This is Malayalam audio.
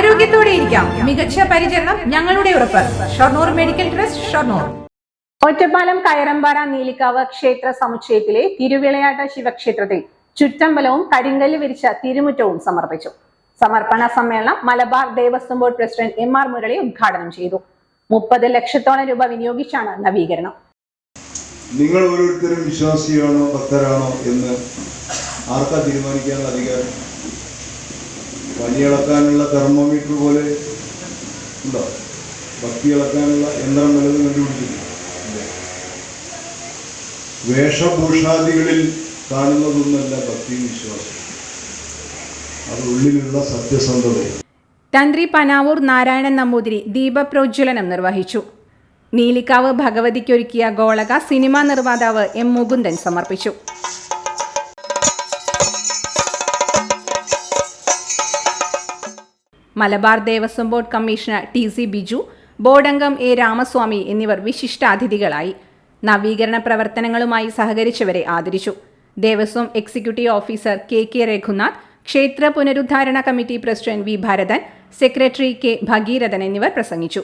ആരോഗ്യത്തോടെ ഇരിക്കാം. മികച്ച പരിചരണം ഞങ്ങളുടെ ഉറപ്പ്. Shoranur medical trust, Shoranur. ഒറ്റപ്പാലം കയറമ്പാറ നീലിക്കാവ് ക്ഷേത്ര സമുച്ചയത്തിലെ തിരുവിളയാട്ട ശിവക്ഷേത്രത്തിൽ ചുറ്റമ്പലവും കരിങ്കല്ല് വിരിച്ച തിരുമുറ്റവും സമർപ്പിച്ചു. സമർപ്പണ സമ്മേളനം Malabar Devaswom board president MR Murali ഉദ്ഘാടനം ചെയ്തു. 30 ലക്ഷത്തോളം രൂപ വിനിയോഗിച്ചാണ് നവീകരണം. നിങ്ങൾ ഓരോരുത്തരും വിശ്വാസിയാണോ ഭക്തരാണോ എന്ന് ആർക്കാ തീരുമാനിക്കാനുള്ള അധികാരം? പനി അളക്കാനുള്ള തെർമോമീറ്റർ പോലെ ഉണ്ടോ? ഭക്തി അളക്കാനുള്ള യന്ത്രം വല്ലതും കണ്ടുപിടിച്ചില്ല. വേഷഭൂഷാദികളിൽ കാണുന്നതൊന്നല്ല ഭക്തി വിശ്വാസം, അത് ഉള്ളിലുള്ള സത്യസന്ധതയാണ്. തന്ത്രി പനാവൂർ നാരായണൻ നമ്പൂതിരി ദീപപ്രോജ്വലനം നിർവഹിച്ചു. നീലിക്കാവ് ഭഗവതിക്കൊരുക്കിയ ഗോളക സിനിമാ നിർമ്മാതാവ് M മുകുന്ദൻ സമർപ്പിച്ചു. Malabar Devaswom board commissioner TC Biju, board അംഗം A രാമസ്വാമി എന്നിവർ വിശിഷ്ടാതിഥികളായി. നവീകരണ പ്രവർത്തനങ്ങളുമായി സഹകരിച്ചവരെ ആദരിച്ചു. Devaswom executive officer KK Raghunath, ക്ഷേത്ര പുനരുദ്ധാരണ committee president V Bharathan, secretary K Bhagirathan എന്നിവർ പ്രസംഗിച്ചു.